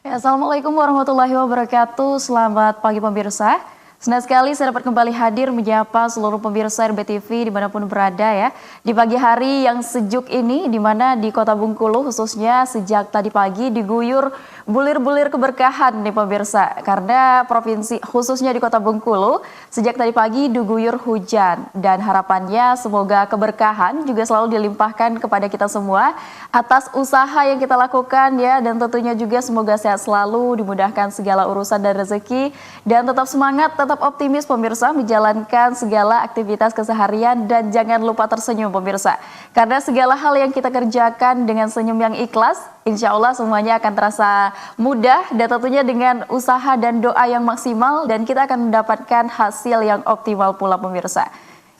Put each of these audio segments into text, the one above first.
Ya, Assalamualaikum warahmatullahi wabarakatuh. Selamat pagi pemirsa. Senang sekali saya dapat kembali hadir menyapa seluruh pemirsa RBTV dimanapun berada ya. Di pagi hari yang sejuk ini, di mana di kota Bengkulu khususnya sejak tadi pagi diguyur bulir-bulir keberkahan nih pemirsa. Karena provinsi khususnya di kota Bengkulu sejak tadi pagi diguyur hujan. Dan harapannya semoga keberkahan juga selalu dilimpahkan kepada kita semua atas usaha yang kita lakukan ya. Dan tentunya juga semoga sehat selalu, dimudahkan segala urusan dan rezeki. Dan tetap semangat, tetap optimis pemirsa menjalankan segala aktivitas keseharian dan jangan lupa tersenyum pemirsa. Karena segala hal yang kita kerjakan dengan senyum yang ikhlas, insya Allah semuanya akan terasa mudah dan tentunya dengan usaha dan doa yang maksimal dan kita akan mendapatkan hasil yang optimal pula pemirsa.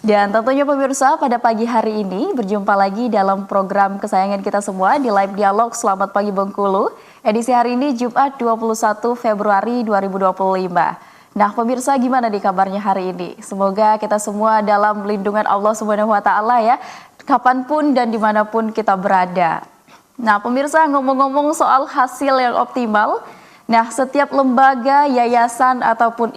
Dan tentunya pemirsa pada pagi hari ini berjumpa lagi dalam program kesayangan kita semua di Live Dialog Selamat Pagi Bengkulu. Edisi hari ini Jumat 21 Februari 2025. Nah pemirsa gimana nih kabarnya hari ini? Semoga kita semua dalam lindungan Allah Subhanahu wa Ta'ala ya, kapanpun dan dimanapun kita berada. Nah pemirsa ngomong-ngomong soal hasil yang optimal, nah setiap lembaga, yayasan ataupun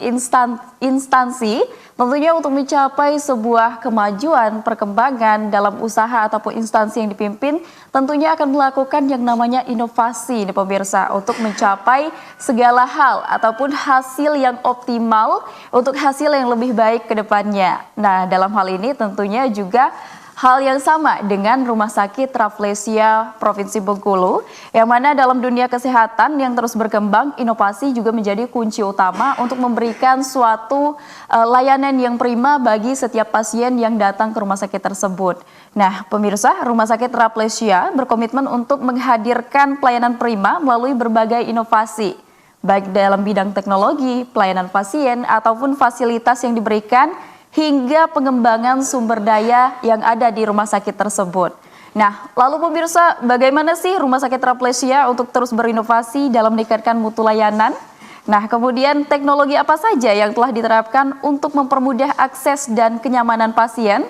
instansi tentunya untuk mencapai sebuah kemajuan, perkembangan dalam usaha ataupun instansi yang dipimpin tentunya akan melakukan yang namanya inovasi nih pemirsa untuk mencapai segala hal ataupun hasil yang optimal untuk hasil yang lebih baik ke depannya. Nah dalam hal ini tentunya juga hal yang sama dengan Rumah Sakit Rafflesia Provinsi Bengkulu, yang mana dalam dunia kesehatan yang terus berkembang, inovasi juga menjadi kunci utama untuk memberikan suatu layanan yang prima bagi setiap pasien yang datang ke rumah sakit tersebut. Nah, pemirsa, Rumah Sakit Rafflesia berkomitmen untuk menghadirkan pelayanan prima melalui berbagai inovasi, baik dalam bidang teknologi, pelayanan pasien, ataupun fasilitas yang diberikan hingga pengembangan sumber daya yang ada di rumah sakit tersebut. Nah, lalu pemirsa, bagaimana sih Rumah Sakit Rafflesia untuk terus berinovasi dalam meningkatkan mutu layanan? Nah, kemudian teknologi apa saja yang telah diterapkan untuk mempermudah akses dan kenyamanan pasien?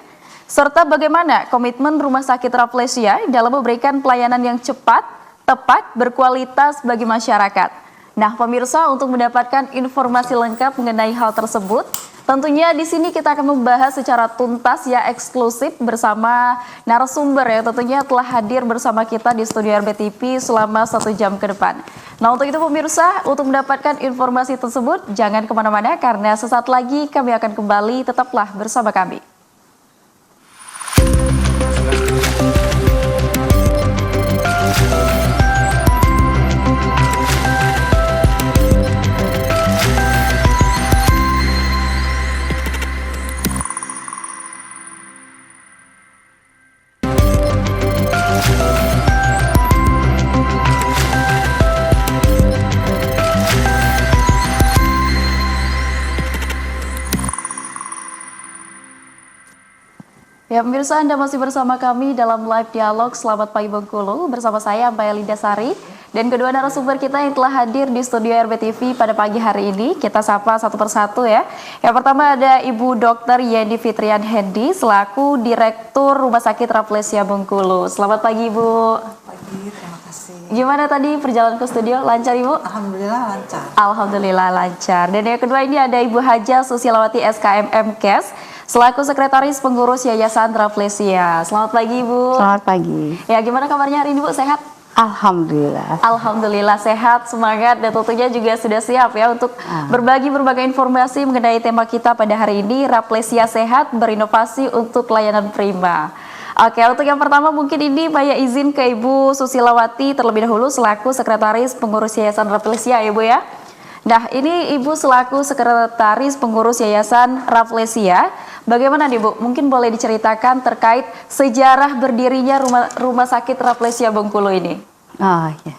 Serta bagaimana komitmen Rumah Sakit Rafflesia dalam memberikan pelayanan yang cepat, tepat, berkualitas bagi masyarakat. Nah, pemirsa, untuk mendapatkan informasi lengkap mengenai hal tersebut, tentunya di sini kita akan membahas secara tuntas ya, eksklusif bersama narasumber yang tentunya telah hadir bersama kita di studio RBTV selama 1 jam ke depan. Nah untuk itu pemirsa, untuk mendapatkan informasi tersebut jangan kemana-mana karena sesaat lagi kami akan kembali, tetaplah bersama kami. Ya pemirsa, Anda masih bersama kami dalam live dialog Selamat Pagi Bengkulu bersama saya Mbak Linda Sari dan kedua narasumber kita yang telah hadir di studio RBTV pada pagi hari ini. Kita sapa satu persatu ya. Yang pertama ada Ibu Dr. Yeni Fitrian Hendi selaku Direktur Rumah Sakit Rafflesia Bengkulu. Selamat pagi Ibu. Pagi, terima kasih. Gimana tadi perjalanan ke studio? Lancar Ibu? Alhamdulillah lancar. Alhamdulillah lancar. Dan yang kedua ini ada Ibu Haja Susilawati SKM MKes selaku Sekretaris Pengurus Yayasan Rafflesia. Selamat pagi Ibu. Selamat pagi. Ya gimana kabarnya hari ini Bu? Sehat? Alhamdulillah. Alhamdulillah sehat, semangat dan tentunya juga sudah siap ya untuk berbagi berbagai informasi mengenai tema kita pada hari ini, Rafflesia Sehat berinovasi untuk layanan prima. Oke, untuk yang pertama mungkin ini saya izin ke Ibu Susilawati terlebih dahulu selaku Sekretaris Pengurus Yayasan Rafflesia ya Bu ya. Nah ini Ibu selaku Sekretaris Pengurus Yayasan Rafflesia, bagaimana nih Bu? Mungkin boleh diceritakan terkait sejarah berdirinya rumah sakit Rafflesia Bengkulu ini. Oh ya.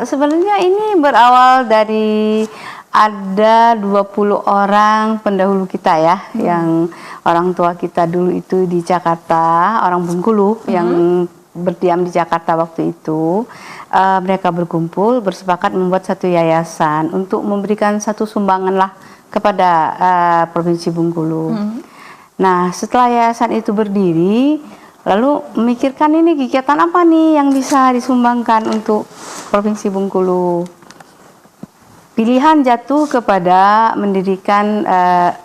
Sebenarnya ini berawal dari ada 20 orang pendahulu kita ya, yang orang tua kita dulu itu di Jakarta, orang Bengkulu yang berdiam di Jakarta waktu itu. Mereka berkumpul bersepakat membuat satu yayasan untuk memberikan satu sumbangan lah kepada Provinsi Bengkulu. Nah setelah yayasan itu berdiri, Lalu memikirkan ini kegiatan apa nih yang bisa disumbangkan untuk Provinsi Bengkulu. Pilihan jatuh kepada mendirikan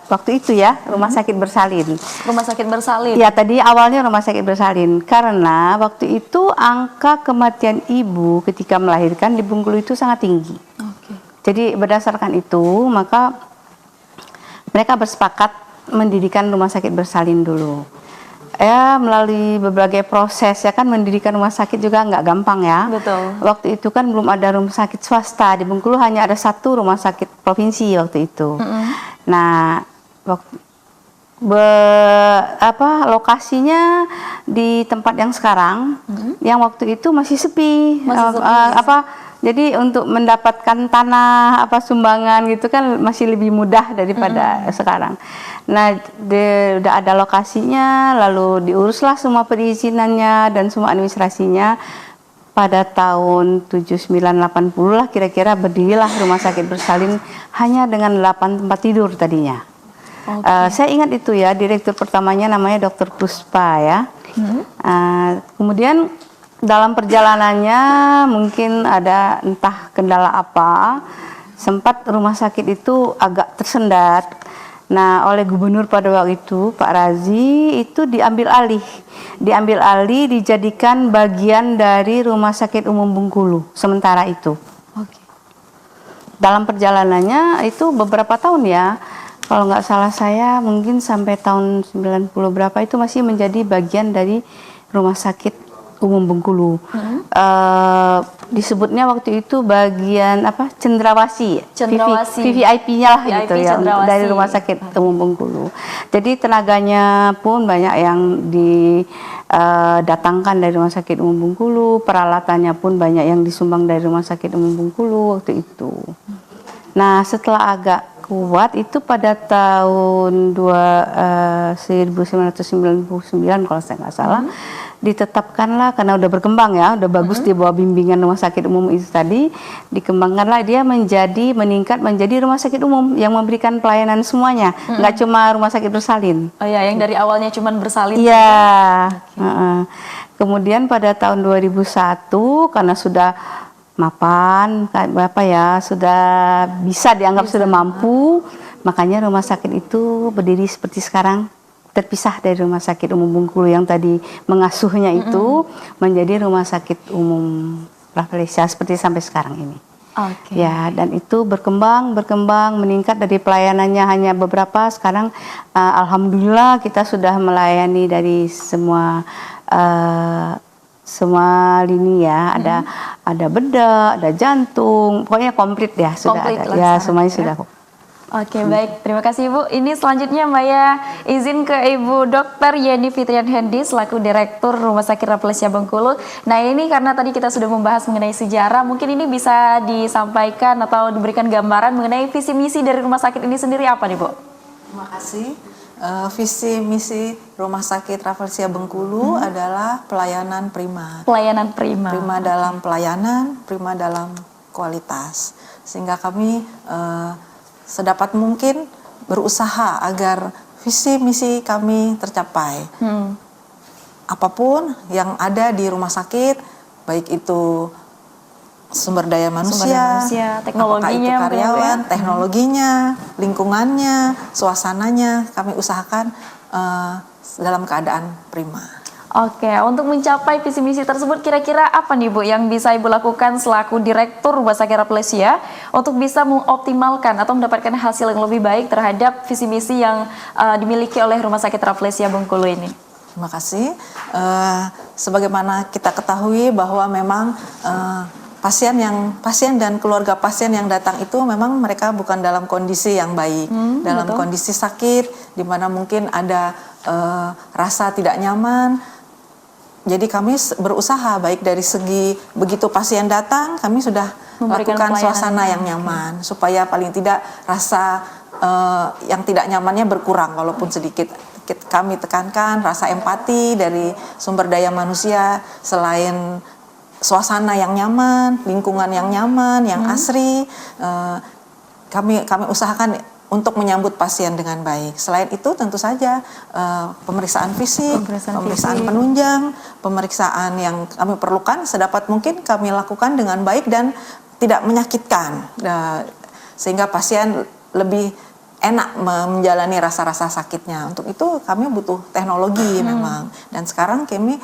waktu itu ya rumah sakit bersalin. Rumah sakit bersalin. Ya, tadi awalnya rumah sakit bersalin karena waktu itu angka kematian ibu ketika melahirkan di Bengkulu itu sangat tinggi. Oke. Jadi berdasarkan itu maka mereka bersepakat mendirikan rumah sakit bersalin dulu. Ya, melalui berbagai proses ya kan, mendirikan rumah sakit juga nggak gampang ya. Betul. Waktu itu kan belum ada rumah sakit swasta di Bengkulu, hanya ada satu rumah sakit provinsi waktu itu. Nah, lokasinya di tempat yang sekarang, yang waktu itu masih sepi. Masih sepi. Jadi untuk mendapatkan tanah sumbangan gitu kan masih lebih mudah daripada sekarang. Nah, udah ada lokasinya, lalu diuruslah semua perizinannya dan semua administrasinya. Pada tahun 7980 lah kira-kira berdirilah rumah sakit bersalin hanya dengan 8 tempat tidur tadinya. Saya ingat itu ya, direktur pertamanya namanya Dr. Puspa ya. Kemudian dalam perjalanannya mungkin ada entah kendala apa, sempat rumah sakit itu agak tersendat. Nah, oleh gubernur pada waktu itu, Pak Razi, itu diambil alih, dijadikan bagian dari Rumah Sakit Umum Bengkulu sementara itu. Oke. Dalam perjalanannya itu beberapa tahun ya, kalau nggak salah saya mungkin sampai tahun 90 berapa itu masih menjadi bagian dari Rumah Sakit Umum Bengkulu. Disebutnya waktu itu bagian Cendrawasih. VVIP-nya lah VIP gitu ya, dari Rumah Sakit Umum Bengkulu. Jadi tenaganya pun banyak yang didatangkan dari Rumah Sakit Umum Bengkulu, peralatannya pun banyak yang disumbang dari Rumah Sakit Umum Bengkulu waktu itu. Nah, setelah agak kuat itu pada tahun 1999 kalau saya nggak salah, ditetapkanlah karena udah berkembang ya, udah bagus di bawah bimbingan rumah sakit umum itu tadi, dikembangkanlah dia meningkat menjadi rumah sakit umum yang memberikan pelayanan semuanya, nggak cuma rumah sakit bersalin. Oh ya, yang dari awalnya cuma bersalin. Iya. Kemudian pada tahun 2001 karena sudah mapan, sudah bisa dianggap sudah mampu, makanya rumah sakit itu berdiri seperti sekarang. Terpisah dari Rumah Sakit Umum Bengkulu yang tadi mengasuhnya itu menjadi Rumah Sakit Umum Rafflesia seperti sampai sekarang ini. Oke. Ya, dan itu berkembang, meningkat dari pelayanannya hanya beberapa, sekarang alhamdulillah kita sudah melayani dari semua lini ya, ada bedah, ada jantung, pokoknya komplit ya, sudah ada. Ya, semuanya sudah. Oke, baik. Terima kasih Ibu. Ini selanjutnya Maya izin ke Ibu Dr. Yeni Fitrian Hendi selaku Direktur Rumah Sakit Rafflesia Bengkulu. Nah, ini karena tadi kita sudah membahas mengenai sejarah, mungkin ini bisa disampaikan atau diberikan gambaran mengenai visi misi dari rumah sakit ini sendiri apa nih Bu? Terima kasih. Visi misi Rumah Sakit Rafflesia Bengkulu adalah pelayanan prima. Pelayanan prima. Prima dalam pelayanan, prima dalam kualitas. Sehingga kami sedapat mungkin berusaha agar visi misi kami tercapai. Apapun yang ada di rumah sakit, baik itu sumber daya manusia, teknologinya, apakah itu karyawan, teknologinya, lingkungannya, suasananya, kami usahakan dalam keadaan prima. Oke, untuk mencapai visi misi tersebut kira-kira apa nih Bu yang bisa Ibu lakukan selaku Direktur Rumah Sakit Rafflesia untuk bisa mengoptimalkan atau mendapatkan hasil yang lebih baik terhadap visi misi yang dimiliki oleh Rumah Sakit Rafflesia Bengkulu ini? Terima kasih. Sebagaimana kita ketahui bahwa memang pasien dan keluarga pasien yang datang itu memang mereka bukan dalam kondisi yang baik, dalam kondisi sakit, di mana mungkin ada rasa tidak nyaman. Jadi kami berusaha baik dari segi begitu pasien datang, kami sudah lakukan suasana yang nyaman supaya paling tidak rasa yang tidak nyamannya berkurang walaupun sedikit. Kami tekankan rasa empati dari sumber daya manusia, selain suasana yang nyaman, lingkungan yang nyaman, yang asri, kami usahakan untuk menyambut pasien dengan baik. Selain itu tentu saja pemeriksaan fisik, pemeriksaan penunjang, pemeriksaan yang kami perlukan sedapat mungkin kami lakukan dengan baik dan tidak menyakitkan, sehingga pasien lebih enak menjalani rasa-rasa sakitnya. Untuk itu kami butuh teknologi memang, dan sekarang kami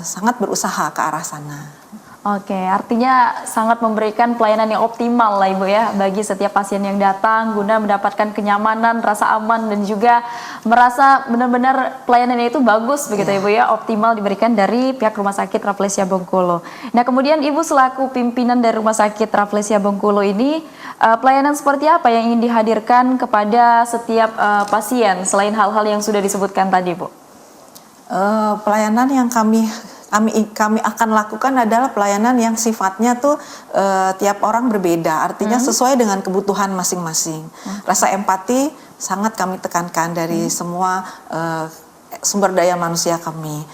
sangat berusaha ke arah sana. Oke, artinya sangat memberikan pelayanan yang optimal lah Ibu ya bagi setiap pasien yang datang guna mendapatkan kenyamanan, rasa aman dan juga merasa benar-benar pelayanannya itu bagus begitu Ibu ya, optimal diberikan dari pihak Rumah Sakit Rafflesia Bengkulu. Nah, kemudian Ibu selaku pimpinan dari Rumah Sakit Rafflesia Bengkulu ini pelayanan seperti apa yang ingin dihadirkan kepada setiap pasien selain hal-hal yang sudah disebutkan tadi, Bu? Pelayanan yang kami akan lakukan adalah pelayanan yang sifatnya tuh tiap orang berbeda, artinya sesuai dengan kebutuhan masing-masing. Rasa empati sangat kami tekankan dari semua sumber daya manusia kami,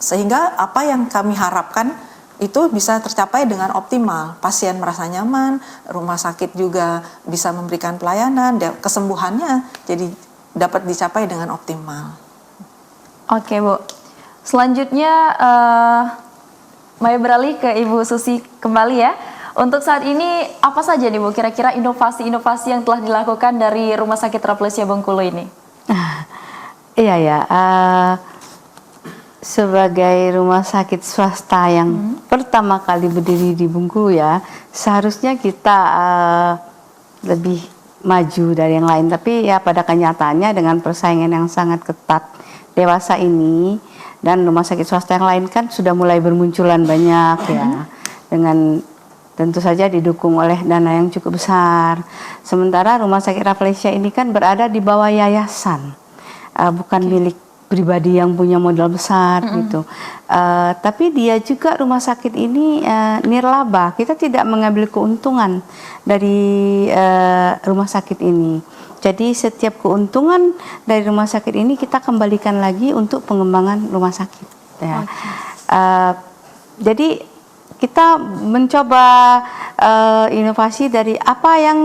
sehingga apa yang kami harapkan itu bisa tercapai dengan optimal. Pasien merasa nyaman, rumah sakit juga bisa memberikan pelayanan, dan kesembuhannya jadi dapat dicapai dengan optimal. Oke, Bu. Selanjutnya, Maya beralih ke Ibu Susi kembali ya. Untuk saat ini, apa saja nih Bu, kira-kira inovasi-inovasi yang telah dilakukan dari Rumah Sakit Rafflesia Bengkulu ini? Iya ya, sebagai rumah sakit swasta yang pertama kali berdiri di Bengkulu ya, seharusnya kita lebih maju dari yang lain. Tapi ya pada kenyataannya dengan persaingan yang sangat ketat dewasa ini, dan rumah sakit swasta yang lain kan sudah mulai bermunculan banyak ya, dengan tentu saja didukung oleh dana yang cukup besar. Sementara Rumah Sakit Rafflesia ini kan berada di bawah yayasan, bukan milik pribadi yang punya modal besar gitu. Tapi dia juga rumah sakit ini nirlaba, kita tidak mengambil keuntungan dari rumah sakit ini. Jadi setiap keuntungan dari rumah sakit ini kita kembalikan lagi untuk pengembangan rumah sakit. Ya. Jadi kita mencoba inovasi dari apa yang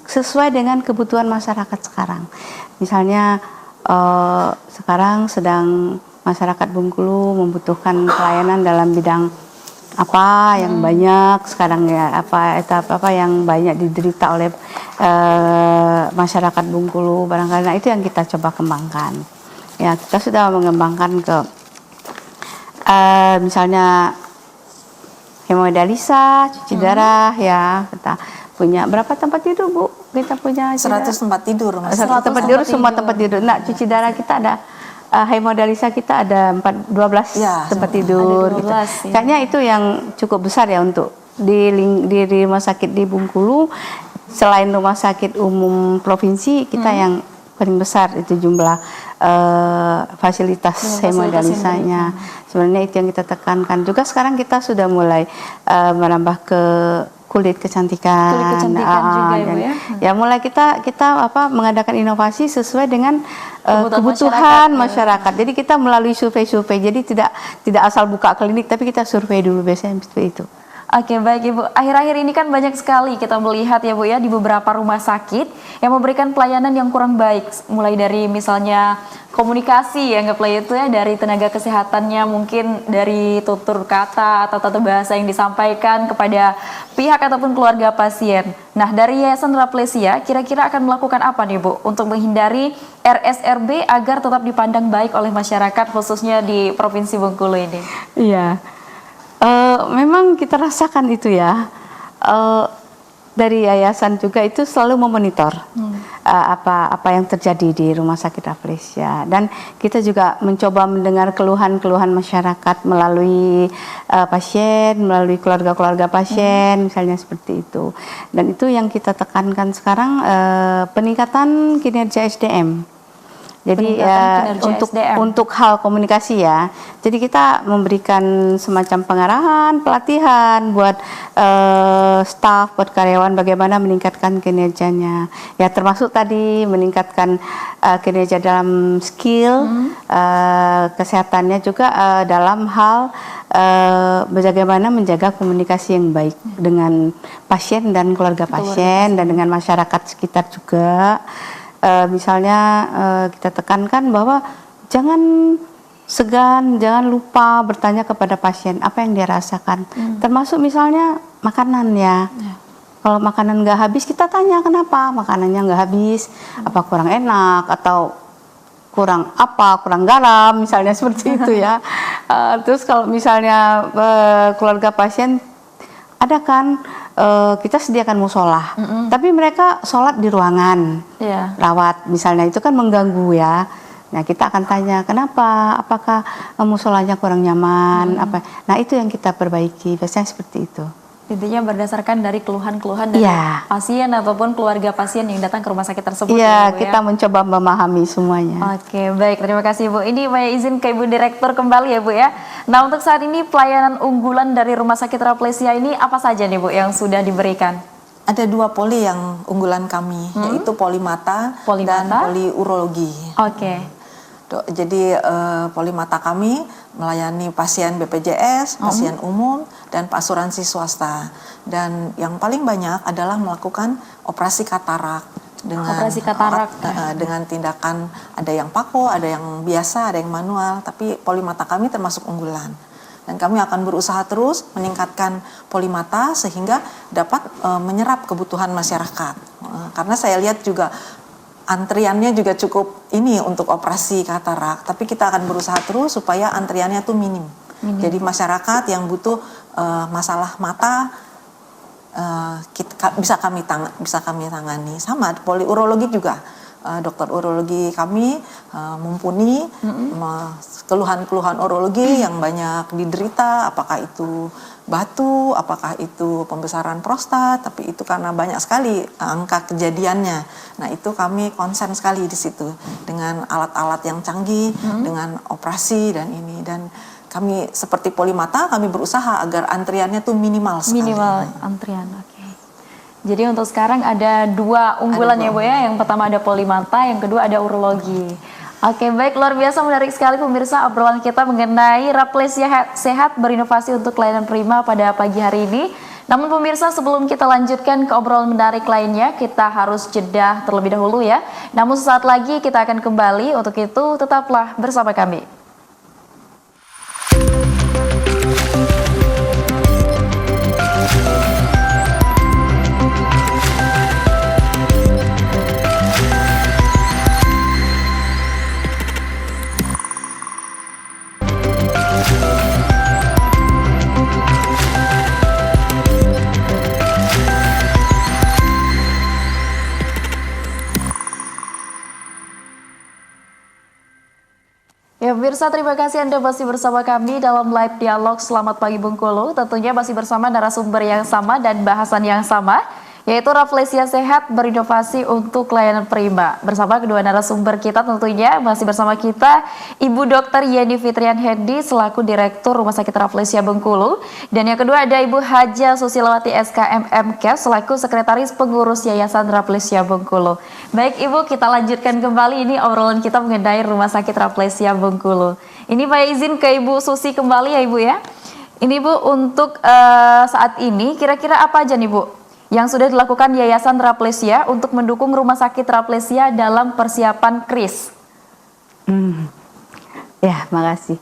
sesuai dengan kebutuhan masyarakat sekarang. Misalnya sekarang sedang masyarakat Bengkulu membutuhkan pelayanan dalam bidang apa yang banyak sekarang ya, apa yang banyak diderita oleh masyarakat Bengkulu barangkali. Nah, itu yang kita coba kembangkan. Ya, kita sudah mengembangkan ke misalnya hemodialisa, cuci darah ya. Kita punya berapa tempat tidur, Bu? Kita punya 100 tempat tidur. 100 tempat tidur, semua tempat tidur. Nah, cuci darah kita ada, hemodialisa kita ada 12 ya, tempat tidur. 12, gitu. Ya. Kayaknya itu yang cukup besar ya untuk di rumah sakit di Bengkulu. Selain rumah sakit umum provinsi, kita yang paling besar itu jumlah fasilitas hemodialisanya. Sebenarnya itu yang kita tekankan. Juga sekarang kita sudah mulai menambah ke kulit kecantikan juga ya, Bu, ya. Ya mulai kita mengadakan inovasi sesuai dengan kebutuhan masyarakat. Jadi kita melalui survei-survei. Jadi tidak asal buka klinik, tapi kita survei dulu biasanya seperti itu. Oke, baik Ibu. Akhir-akhir ini kan banyak sekali kita melihat ya Bu ya di beberapa rumah sakit yang memberikan pelayanan yang kurang baik. Mulai dari misalnya komunikasi, anggaplah itu ya, dari tenaga kesehatannya, mungkin dari tutur kata atau tata bahasa yang disampaikan kepada pihak ataupun keluarga pasien. Nah, dari Yayasan Rafflesia kira-kira akan melakukan apa nih Bu untuk menghindari RSRB agar tetap dipandang baik oleh masyarakat khususnya di Provinsi Bengkulu ini? Iya. Memang kita rasakan itu ya, dari yayasan juga itu selalu memonitor apa yang terjadi di Rumah Sakit Rafflesia, dan kita juga mencoba mendengar keluhan-keluhan masyarakat melalui pasien, melalui keluarga-keluarga pasien, misalnya seperti itu. Dan itu yang kita tekankan sekarang, peningkatan kinerja SDM. Jadi Peningkatan kinerja untuk SDM. untuk hal komunikasi ya. Jadi kita memberikan semacam pengarahan, pelatihan buat staf, buat karyawan bagaimana meningkatkan kinerjanya. Ya termasuk tadi meningkatkan kinerja dalam skill, kesehatannya juga dalam hal bagaimana menjaga komunikasi yang baik dengan pasien dan keluarga pasien dan dengan masyarakat sekitar juga. Misalnya kita tekankan bahwa jangan segan, jangan lupa bertanya kepada pasien apa yang dia rasakan. Termasuk misalnya makanan ya. Kalau makanan nggak habis kita tanya kenapa makanannya nggak habis, apa kurang enak atau kurang apa, kurang garam misalnya seperti itu ya. Terus kalau misalnya keluarga pasien ada kan kita sediakan musola, tapi mereka sholat di ruangan rawat misalnya, itu kan mengganggu ya. Nah kita akan tanya kenapa, apakah musolanya kurang nyaman, apa. Nah itu yang kita perbaiki, biasanya seperti itu. Intinya berdasarkan dari keluhan-keluhan dari pasien ataupun keluarga pasien yang datang ke rumah sakit tersebut. Iya, kita mencoba memahami semuanya. Oke, baik. Terima kasih Bu. Ini saya izin ke Ibu Direktur kembali ya Bu ya. Nah untuk saat ini pelayanan unggulan dari Rumah Sakit Rafflesia ini apa saja nih Bu yang sudah diberikan? Ada 2 poli yang unggulan kami, yaitu polimata dan poliurologi. Oke. Jadi polimata kami melayani pasien BPJS, pasien umum, dan asuransi swasta. Dan yang paling banyak adalah melakukan operasi katarak dengan tindakan ada yang pako, ada yang biasa, ada yang manual. Tapi polimata kami termasuk unggulan. Dan kami akan berusaha terus meningkatkan polimata sehingga dapat menyerap kebutuhan masyarakat. Karena saya lihat juga antriannya juga cukup ini untuk operasi katarak, tapi kita akan berusaha terus supaya antriannya tuh minim. Jadi masyarakat yang butuh masalah mata bisa kami tangani. Sama poliurologi juga, dokter urologi kami mumpuni keluhan-keluhan urologi yang banyak diderita, apakah itu batu, apakah itu pembesaran prostat, tapi itu karena banyak sekali angka kejadiannya. Nah itu kami konsen sekali di situ dengan alat-alat yang canggih, dengan operasi dan ini. Dan kami seperti polimata, kami berusaha agar antriannya tuh minimal sekali. Minimal antrian, oke. Jadi untuk sekarang ada 2 unggulan ya Bu ya. Yang pertama ada polimata, yang kedua ada urologi. Oke, baik, luar biasa menarik sekali pemirsa obrolan kita mengenai Rafflesia Sehat berinovasi untuk layanan prima pada pagi hari ini. Namun pemirsa, sebelum kita lanjutkan ke obrolan menarik lainnya, kita harus jeda terlebih dahulu ya. Namun sesaat lagi kita akan kembali, untuk itu tetaplah bersama kami. Ya pemirsa, terima kasih Anda masih bersama kami dalam live dialog Selamat Pagi Bengkulu. Tentunya masih bersama narasumber yang sama dan bahasan yang sama, yaitu Rafflesia Sehat berinovasi untuk layanan prima. Bersama kedua narasumber kita tentunya masih bersama kita Ibu Dr. Yeni Fitrian Hendi selaku Direktur Rumah Sakit Rafflesia Bengkulu. Dan yang kedua ada Ibu Haja Susilawati SKM MKes selaku Sekretaris Pengurus Yayasan Rafflesia Bengkulu. Baik Ibu, kita lanjutkan kembali ini obrolan kita mengenai Rumah Sakit Rafflesia Bengkulu. Ini saya izin ke Ibu Susi kembali ya Ibu ya. Ini Bu, untuk saat ini kira-kira apa aja nih Bu yang sudah dilakukan Yayasan Rafflesia untuk mendukung Rumah Sakit Rafflesia dalam persiapan KRIS? Ya, makasih.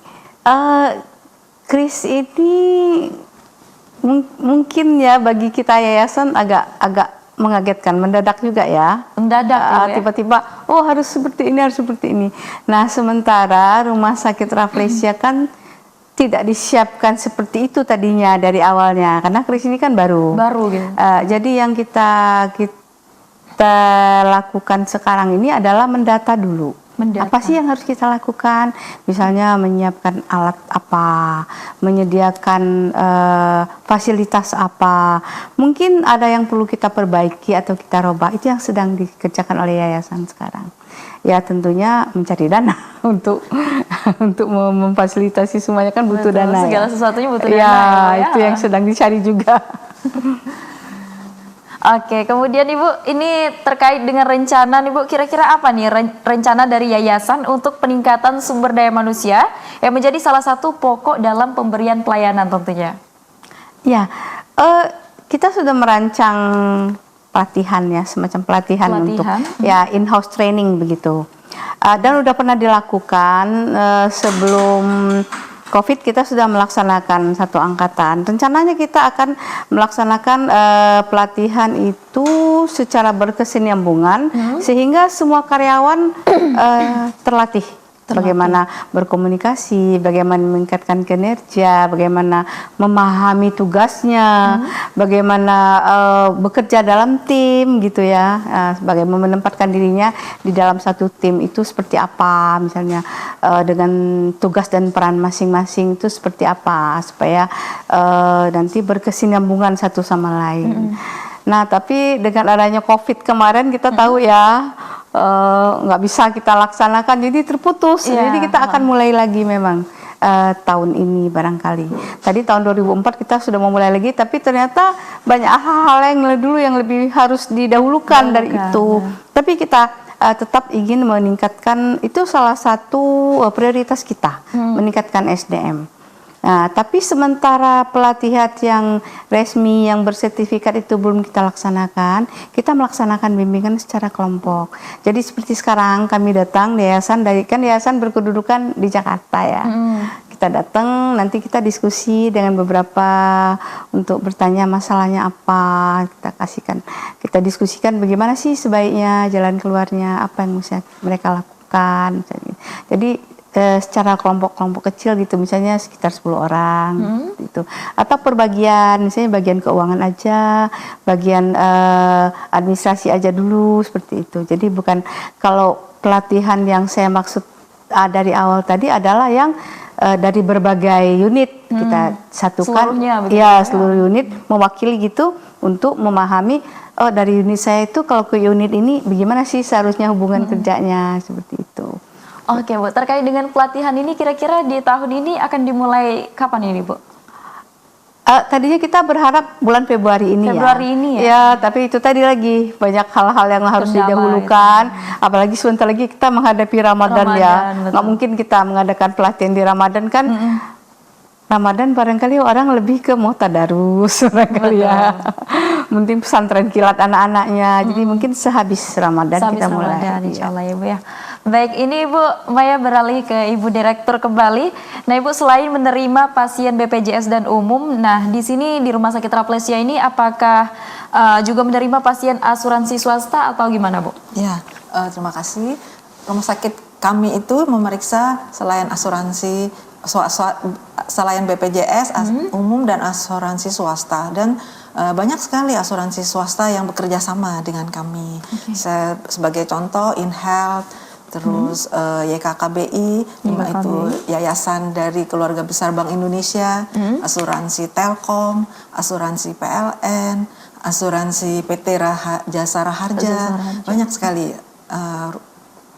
KRIS ini mungkin ya bagi kita yayasan agak mengagetkan, mendadak juga ya. Mendadak ya? Tiba-tiba, oh harus seperti ini, harus seperti ini. Nah, sementara Rumah Sakit Rafflesia kan tidak disiapkan seperti itu tadinya dari awalnya, karena KRIS ini kan baru gitu. Jadi yang kita lakukan sekarang ini adalah mendata dulu. Mendata. Apa sih yang harus kita lakukan? Misalnya menyiapkan alat apa, menyediakan fasilitas apa. Mungkin ada yang perlu kita perbaiki atau kita robah. Itu yang sedang dikerjakan oleh yayasan sekarang. Ya tentunya mencari dana untuk memfasilitasi semuanya kan butuh Betul, dana. segala Ya. sesuatunya butuh Ya, dana. Ya, itu yang sedang dicari juga. Oke, kemudian Ibu, ini terkait dengan rencana nih Bu, kira-kira apa nih rencana dari yayasan untuk peningkatan sumber daya manusia yang menjadi salah satu pokok dalam pemberian pelayanan tentunya? Ya, kita sudah merancang pelatihan ya, semacam pelatihan. Untuk ya in-house training begitu. Dan udah pernah dilakukan sebelum COVID, kita sudah melaksanakan satu angkatan. Rencananya kita akan melaksanakan pelatihan itu secara berkesinambungan sehingga semua karyawan terlatih. Bagaimana berkomunikasi, bagaimana meningkatkan kinerja, bagaimana memahami tugasnya, bagaimana bekerja dalam tim gitu ya, bagaimana menempatkan dirinya di dalam satu tim itu seperti apa, misalnya dengan tugas dan peran masing-masing itu seperti apa, supaya nanti berkesinambungan satu sama lain. Nah, tapi dengan adanya COVID kemarin kita tahu ya, nggak bisa kita laksanakan, jadi terputus. Jadi kita akan mulai lagi memang tahun ini barangkali. Tadi tahun 2004 kita sudah memulai lagi, tapi ternyata banyak hal-hal yang dulu yang lebih harus didahulukan dari itu. Tapi kita tetap ingin meningkatkan, itu salah satu prioritas kita, meningkatkan SDM. Nah, tapi sementara pelatihan yang resmi, yang bersertifikat itu belum kita laksanakan, kita melaksanakan bimbingan secara kelompok. Jadi seperti sekarang kami datang yayasan, kan yayasan berkedudukan di Jakarta ya. Kita datang, nanti kita diskusi dengan beberapa untuk bertanya masalahnya apa, kita diskusikan bagaimana sih sebaiknya jalan keluarnya, apa yang mesti mereka lakukan. Jadi secara kelompok-kelompok kecil gitu, misalnya sekitar 10 orang gitu. Atau perbagian, misalnya bagian keuangan aja, bagian administrasi aja dulu, seperti itu. Jadi bukan, kalau pelatihan yang saya maksud dari awal tadi adalah yang dari berbagai unit kita satukan, ya seluruh unit mewakili gitu untuk memahami, oh dari unit saya itu kalau ke unit ini bagaimana sih seharusnya hubungan kerjanya, seperti itu. Oke Bu, terkait dengan pelatihan ini kira-kira di tahun ini akan dimulai kapan ini Bu? Tadinya kita berharap bulan Februari ini ya. Ya, tapi itu tadi lagi banyak hal-hal yang harus didahulukan. Apalagi sebentar lagi kita menghadapi Ramadan ya. Nggak mungkin kita mengadakan pelatihan di Ramadan kan. Ramadan barangkali orang lebih ke mau tadarus barangkali ya. Mungkin pesantren kilat anak-anaknya. Jadi mungkin sehabis Ramadan kita mulai. Insyaallah ya Bu ya. Baik, ini Ibu Maya beralih ke Ibu Direktur kembali. Nah Ibu, selain menerima pasien BPJS dan umum, nah di sini di Rumah Sakit Rafflesia ini apakah juga menerima pasien asuransi swasta atau gimana Bu? Ya, terima kasih. Rumah sakit kami itu memeriksa selain asuransi, selain BPJS, umum dan asuransi swasta, dan banyak sekali asuransi swasta yang bekerja sama dengan kami. Sebagai contoh, InHealth, terus YKKBI, itu yayasan dari keluarga besar Bank Indonesia, asuransi Telkom, asuransi PLN, asuransi PT Jasa Raharja, banyak sekali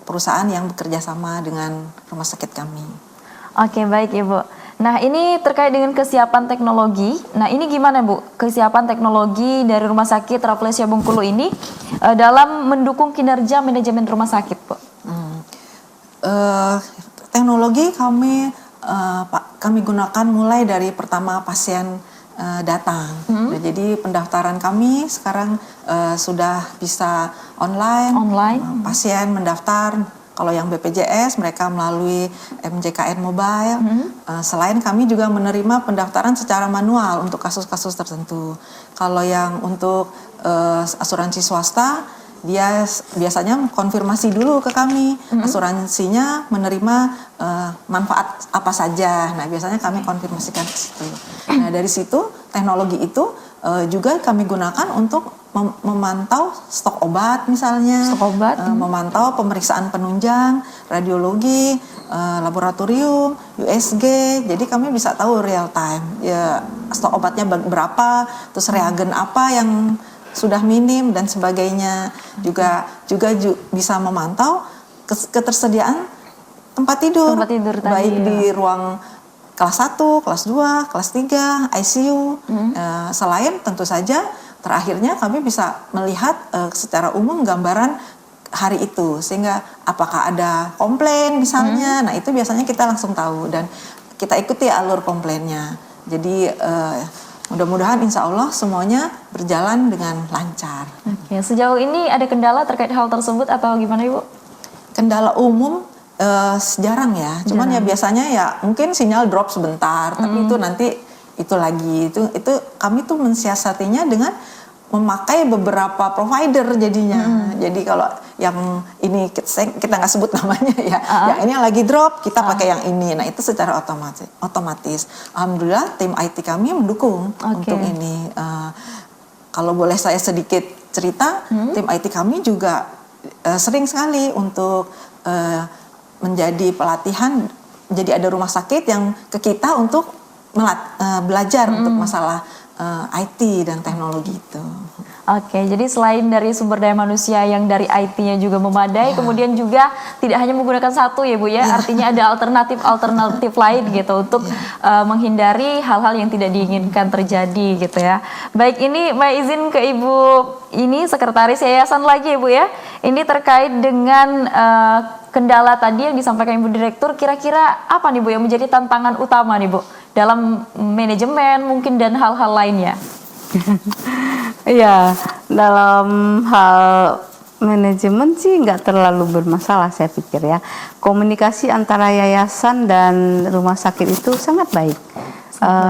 perusahaan yang bekerja sama dengan rumah sakit kami. Oke, baik Ibu. Nah ini terkait dengan kesiapan teknologi. Nah ini gimana Bu, kesiapan teknologi dari Rumah Sakit Rafflesia Bengkulu ini dalam mendukung kinerja manajemen rumah sakit Bu? Teknologi kami gunakan mulai dari pertama pasien datang. Nah, jadi pendaftaran kami sekarang sudah bisa online. Pasien mendaftar. Kalau yang BPJS mereka melalui MJKN Mobile. Selain kami juga menerima pendaftaran secara manual untuk kasus-kasus tertentu. Kalau yang untuk asuransi swasta, dia biasanya konfirmasi dulu ke kami, asuransinya menerima manfaat apa saja. Nah biasanya kami konfirmasikan ke situ. Nah dari situ teknologi itu juga kami gunakan untuk memantau stok obat misalnya, Stok obat, memantau pemeriksaan penunjang, radiologi, laboratorium, USG. Jadi kami bisa tahu real time ya stok obatnya berapa, terus reagen apa yang sudah minim dan sebagainya. Juga bisa memantau ketersediaan tempat tidur tadi, baik ya. di ruang kelas 1, kelas 2, kelas 3, ICU. Selain tentu saja terakhirnya kami bisa melihat secara umum gambaran hari itu, sehingga apakah ada komplain misalnya, nah itu biasanya kita langsung tahu dan kita ikuti alur komplainnya. Jadi mudah-mudahan insya Allah semuanya berjalan dengan lancar. Oke, sejauh ini ada kendala terkait hal tersebut atau gimana Ibu? Kendala umum jarang ya, cuman ya biasanya ya mungkin sinyal drop sebentar, tapi itu nanti itu lagi itu kami tuh mensiasatinya dengan memakai beberapa provider jadinya. Jadi kalau yang ini kita nggak sebut namanya ya, yang ini lagi drop kita pakai yang ini. Nah itu secara otomatis. Alhamdulillah tim IT kami mendukung untuk ini. Kalau boleh saya sedikit cerita, tim IT kami juga sering sekali untuk menjadi pelatihan. Jadi ada rumah sakit yang ke kita untuk belajar untuk masalah IT dan teknologi itu. Oke, jadi selain dari sumber daya manusia yang dari IT-nya juga memadai, kemudian juga tidak hanya menggunakan satu ya Bu ya, artinya ada alternatif lain gitu untuk menghindari hal-hal yang tidak diinginkan terjadi gitu ya. Baik, ini Mbak izin ke Ibu ini Sekretaris Yayasan lagi ya Bu ya. Ini terkait dengan kendala tadi yang disampaikan Ibu Direktur, kira-kira apa nih Bu yang menjadi tantangan utama nih Bu dalam manajemen mungkin dan hal-hal lainnya? Iya, dalam hal manajemen sih nggak terlalu bermasalah saya pikir ya. Komunikasi antara yayasan dan rumah sakit itu sangat baik.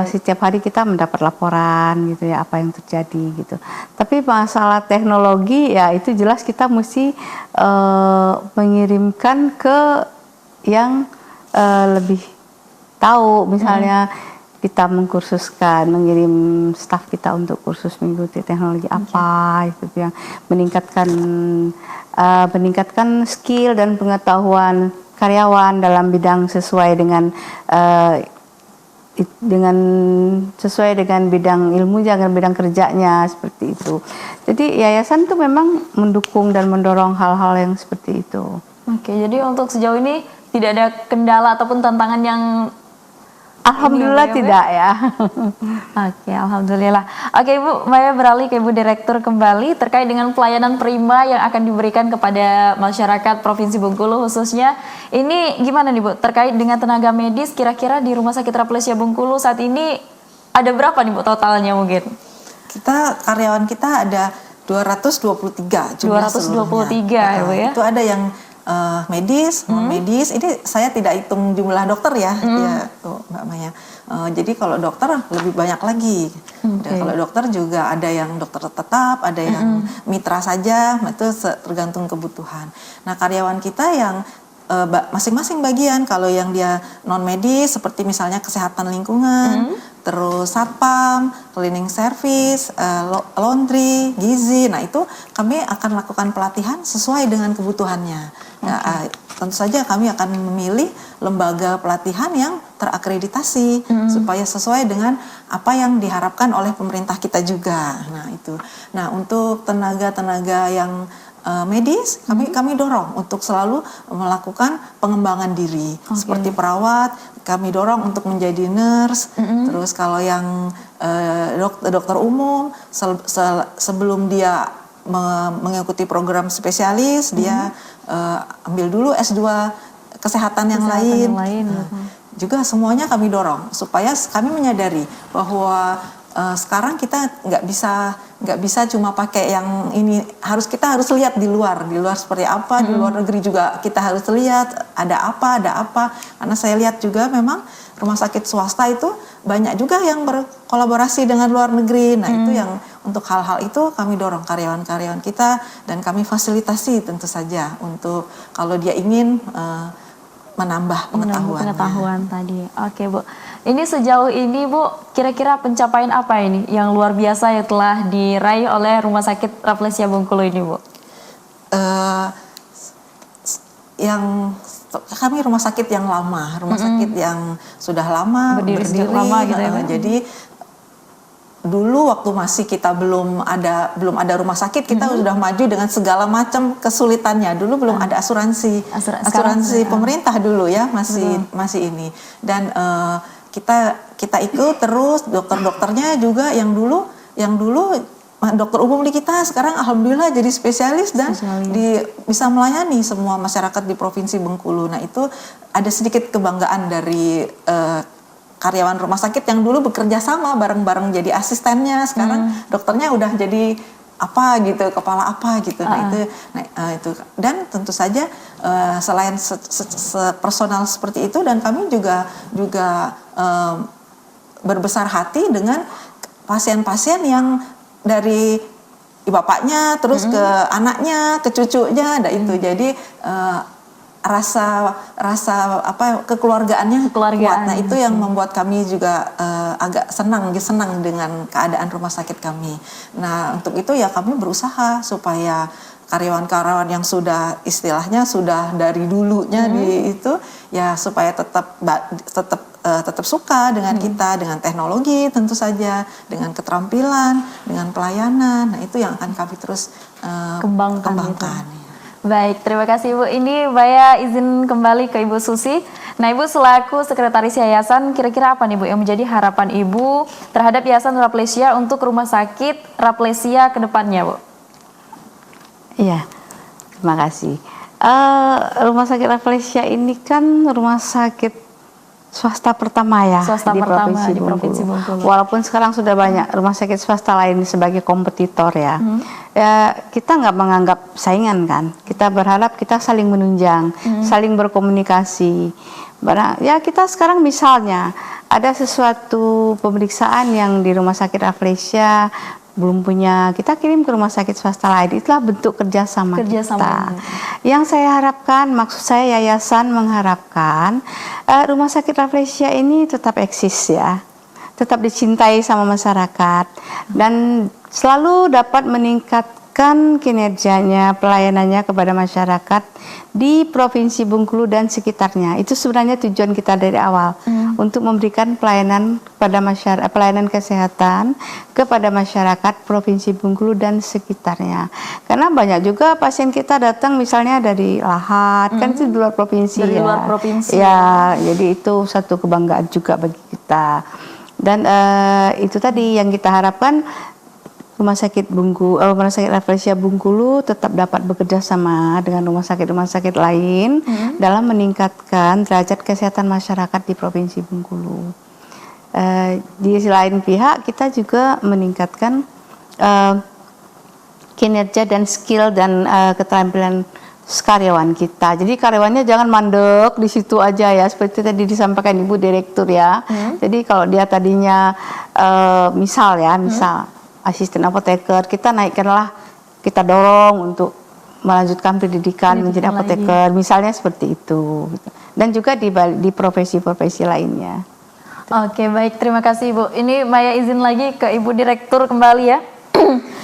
Setiap hari kita mendapat laporan gitu ya apa yang terjadi gitu. Tapi masalah teknologi ya itu jelas kita mesti mengirimkan ke yang lebih tahu, misalnya kita mengkursuskan, mengirim staf kita untuk kursus mengikuti teknologi apa itu yang meningkatkan skill dan pengetahuan karyawan dalam bidang sesuai dengan bidang ilmu, jangan bidang kerjanya seperti itu. Jadi yayasan itu memang mendukung dan mendorong hal-hal yang seperti itu. Oke, jadi untuk sejauh ini tidak ada kendala ataupun tantangan yang Alhamdulillah tidak ya. Oke, alhamdulillah. Oke Ibu, Maya beralih ke Ibu Direktur kembali terkait dengan pelayanan prima yang akan diberikan kepada masyarakat Provinsi Bengkulu khususnya. Ini gimana nih Bu, terkait dengan tenaga medis kira-kira di Rumah Sakit Rafflesia Bengkulu saat ini ada berapa nih Bu totalnya mungkin? Karyawan kita ada 223 jumlah 223 ya Bu ya. Itu ada yang medis, non medis. Ini saya tidak hitung jumlah dokter ya, ya tuh Mbak Maya. Jadi kalau dokter lebih banyak lagi. Kalau dokter juga ada yang dokter tetap, ada yang mitra saja, itu tergantung kebutuhan. Nah karyawan kita yang masing-masing bagian, kalau yang dia non medis seperti misalnya kesehatan lingkungan, terus satpam, cleaning service, laundry, gizi, nah itu kami akan lakukan pelatihan sesuai dengan kebutuhannya. Nah, tentu saja kami akan memilih lembaga pelatihan yang terakreditasi supaya sesuai dengan apa yang diharapkan oleh pemerintah kita juga. Nah itu. Nah untuk tenaga-tenaga yang medis kami dorong untuk selalu melakukan pengembangan diri seperti perawat, kami dorong untuk menjadi nurse. Terus kalau yang dokter umum sebelum dia mengikuti program spesialis dia ambil dulu S2 kesehatan yang lain. Juga semuanya kami dorong supaya kami menyadari bahwa sekarang kita nggak bisa cuma pakai yang ini, kita harus lihat di luar seperti apa, di luar negeri juga kita harus lihat ada apa karena saya lihat juga memang rumah sakit swasta itu banyak juga yang berkolaborasi dengan luar negeri. Nah itu yang untuk hal-hal itu kami dorong karyawan-karyawan kita dan kami fasilitasi tentu saja untuk kalau dia ingin menambah pengetahuan tadi. Oke Bu. Ini sejauh ini Bu, kira-kira pencapaian apa ini yang luar biasa yang telah diraih oleh Rumah Sakit Rafflesia Bengkulu ini Bu? Yang kami rumah sakit yang lama, rumah sakit yang sudah lama Berdiri sejak lama gitu ya, Mbak? Jadi dulu waktu masih kita belum ada rumah sakit, kita sudah maju dengan segala macam kesulitannya. Dulu belum ada asuransi pemerintah dulu ya, masih ini. Dan kita ikut terus, dokter-dokternya juga yang dulu dokter umum di kita sekarang alhamdulillah jadi spesialis dan bisa melayani semua masyarakat di Provinsi Bengkulu. Nah itu ada sedikit kebanggaan dari karyawan rumah sakit yang dulu bekerja sama bareng-bareng jadi asistennya, sekarang dokternya udah jadi apa gitu, kepala apa gitu. Nah itu dan tentu saja selain personal seperti itu, dan kami juga berbesar hati dengan pasien-pasien yang dari bapaknya terus ke anaknya, ke cucunya, ada itu. Jadi rasa kekeluargaannya kuat. Nah itu yang membuat kami juga agak senang dengan keadaan rumah sakit kami. Nah untuk itu ya kami berusaha supaya karyawan-karyawan yang sudah istilahnya sudah dari dulunya di itu ya supaya tetap suka dengan kita, dengan teknologi tentu saja, dengan keterampilan, dengan pelayanan. Nah itu yang akan kami terus kembangkan. Gitu. Baik, terima kasih Ibu. Ini Maya izin kembali ke Ibu Susi. Nah Ibu selaku sekretaris yayasan, kira-kira apa nih Bu yang menjadi harapan Ibu terhadap Yayasan Rafflesia untuk rumah sakit Rafflesia ke depannya Bu? Iya, terima kasih. Rumah sakit Rafflesia ini kan rumah sakit swasta pertama ya di Provinsi Bengkulu. Walaupun sekarang sudah banyak rumah sakit swasta lain sebagai kompetitor ya. Ya kita nggak menganggap saingan kan. Kita berharap kita saling menunjang, saling berkomunikasi. Ya kita sekarang misalnya ada sesuatu pemeriksaan yang di rumah sakit Rafflesia belum punya, kita kirim ke rumah sakit swasta lain. Itulah bentuk kerjasama kita. Yang saya harapkan, maksud saya yayasan mengharapkan rumah sakit Rafflesia ini tetap eksis ya, tetap dicintai sama masyarakat dan selalu dapat meningkatkan kinerjanya, pelayanannya kepada masyarakat di Provinsi Bengkulu dan sekitarnya. Itu sebenarnya tujuan kita dari awal, untuk memberikan pelayanan kepada masyarakat, pelayanan kesehatan kepada masyarakat Provinsi Bengkulu dan sekitarnya. Karena banyak juga pasien kita datang misalnya dari Lahat, kan itu di luar provinsi dari ya. luar provinsi. Ya, jadi itu satu kebanggaan juga bagi kita. Dan itu tadi yang kita harapkan, Rumah sakit Rafflesia Bengkulu tetap dapat bekerja sama dengan rumah sakit lain dalam meningkatkan derajat kesehatan masyarakat di Provinsi Bengkulu. Di lain pihak kita juga meningkatkan kinerja dan skill dan keterampilan karyawan kita. Jadi karyawannya jangan mandek di situ aja ya, seperti tadi disampaikan Ibu Direktur ya. Jadi kalau dia tadinya misal asisten apoteker, kita naikkanlah, kita dorong untuk melanjutkan pendidikan menjadi apoteker, misalnya seperti itu. Dan juga di profesi-profesi lainnya. Oke, baik, terima kasih Ibu. Ini Maya izin lagi ke Ibu Direktur kembali ya.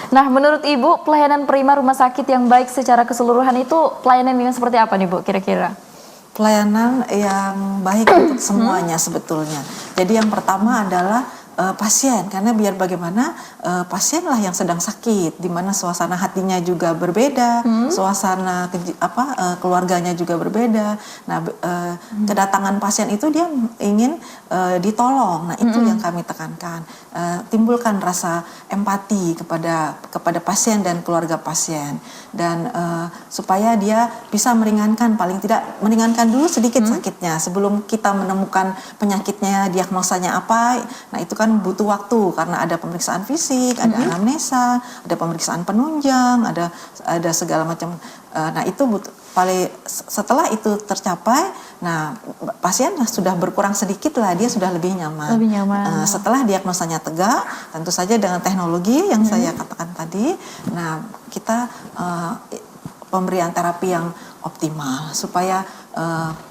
Nah, menurut Ibu, pelayanan prima rumah sakit yang baik secara keseluruhan itu pelayanan yang seperti apa nih Bu kira-kira? Pelayanan yang baik untuk semuanya sebetulnya. Jadi yang pertama adalah pasien, karena biar bagaimana pasienlah yang sedang sakit, di mana suasana hatinya juga berbeda, suasana keluarganya juga berbeda. Nah, kedatangan pasien itu dia ingin ditolong. Nah, itu yang kami tekankan. Timbulkan rasa empati kepada pasien dan keluarga pasien, dan supaya dia bisa meringankan, paling tidak meringankan dulu sedikit sakitnya sebelum kita menemukan penyakitnya, diagnosanya apa. Nah, itu kan butuh waktu karena ada pemeriksaan fisik, ada anamnesa, ada pemeriksaan penunjang, ada segala macam. Nah, itu setelah itu tercapai, nah pasien sudah berkurang sedikit lah, dia sudah lebih nyaman. Setelah diagnosanya tegak, tentu saja dengan teknologi yang saya katakan tadi, nah kita pemberian terapi yang optimal supaya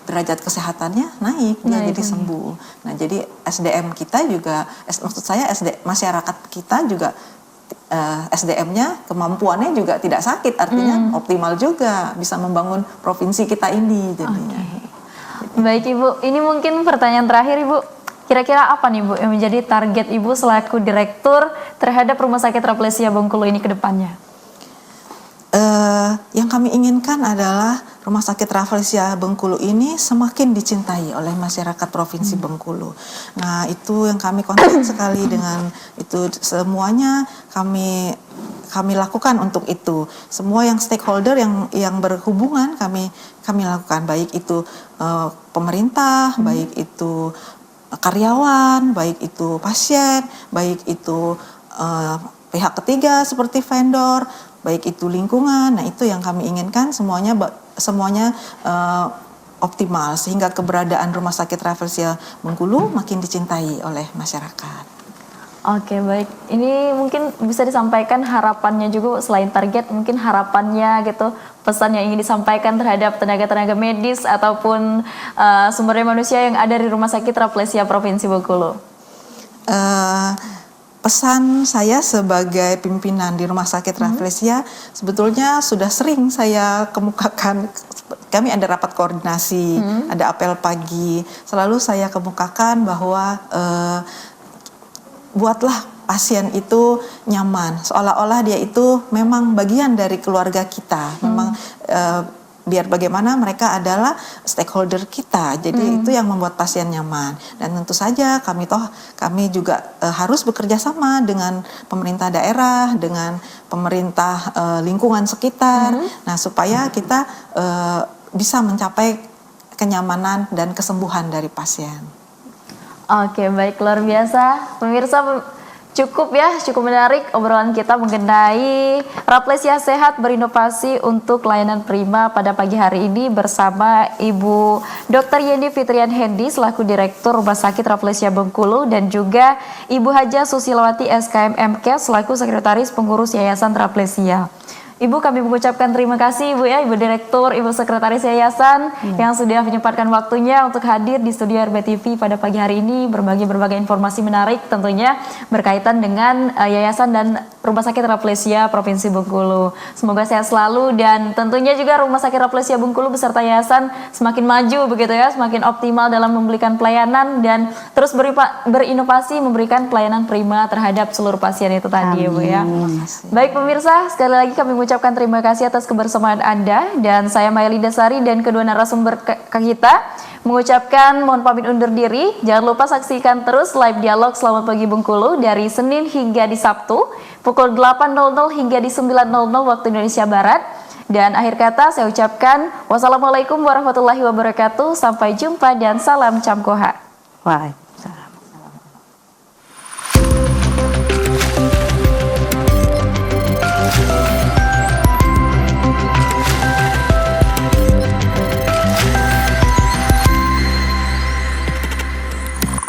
derajat kesehatannya naik, dia jadi sembuh. Nah, jadi SDM kita juga, maksud saya masyarakat kita juga SDM-nya, kemampuannya juga tidak sakit, artinya optimal juga, bisa membangun provinsi kita ini jadinya. Baik Ibu, ini mungkin pertanyaan terakhir Ibu. Kira-kira apa nih Bu yang menjadi target Ibu selaku direktur terhadap Rumah Sakit Rafflesia Bengkulu ini ke depannya? Yang kami inginkan adalah Rumah Sakit Rafflesia Bengkulu ini semakin dicintai oleh masyarakat Provinsi Bengkulu. Nah, itu yang kami concern sekali dengan itu, semuanya kami lakukan untuk itu. Semua yang stakeholder yang berhubungan kami lakukan, baik itu pemerintah, baik itu karyawan, baik itu pasien, baik itu pihak ketiga seperti vendor, baik itu lingkungan. Nah, itu yang kami inginkan semuanya optimal sehingga keberadaan Rumah Sakit Rafflesia Bengkulu makin dicintai oleh masyarakat. Oke, baik. Ini mungkin bisa disampaikan harapannya juga selain target, mungkin harapannya gitu, pesan yang ingin disampaikan terhadap tenaga-tenaga medis ataupun sumber daya manusia yang ada di Rumah Sakit Rafflesia Provinsi Bengkulu. Pesan saya sebagai pimpinan di Rumah Sakit Rafflesia sebetulnya sudah sering saya kemukakan. Kami ada rapat koordinasi, ada apel pagi. Selalu saya kemukakan bahwa buatlah pasien itu nyaman, seolah-olah dia itu memang bagian dari keluarga kita. Memang biar bagaimana mereka adalah stakeholder kita. Jadi itu yang membuat pasien nyaman. Dan tentu saja kami juga harus bekerja sama dengan pemerintah daerah, dengan pemerintah lingkungan sekitar. Nah, supaya kita bisa mencapai kenyamanan dan kesembuhan dari pasien. Oke, baik, luar biasa. Pemirsa, cukup menarik obrolan kita mengenai Rafflesia Sehat Berinovasi untuk Layanan Prima pada pagi hari ini bersama Ibu Dr. Yeni Fitrian Hendi selaku Direktur Rumah Sakit Rafflesia Bengkulu dan juga Ibu Haja Susilawati SKM MK selaku Sekretaris Pengurus Yayasan Rafflesia. Ibu, kami mengucapkan terima kasih Ibu Ibu Direktur, Ibu Sekretaris Yayasan yang sudah menyempatkan waktunya untuk hadir di studio RBTV pada pagi hari ini berbagi berbagai informasi menarik tentunya berkaitan dengan Yayasan dan Rumah Sakit Rafflesia Provinsi Bengkulu. Semoga sehat selalu dan tentunya juga Rumah Sakit Rafflesia Bengkulu beserta Yayasan semakin maju begitu ya, semakin optimal dalam memberikan pelayanan dan terus berinovasi memberikan pelayanan prima terhadap seluruh pasien itu tadi Ibu ya. Baik pemirsa, sekali lagi kami mengucapkan terima kasih atas kebersamaan Anda dan saya Maeli Dasari dan kedua narasumber kita mengucapkan mohon pamit undur diri. Jangan lupa saksikan terus live dialog Selamat Pagi Bengkulu dari Senin hingga di Sabtu pukul 8.00 hingga di 9.00 waktu Indonesia Barat. Dan akhir kata saya ucapkan wassalamualaikum warahmatullahi wabarakatuh. Sampai jumpa dan salam Camkoha. Wah.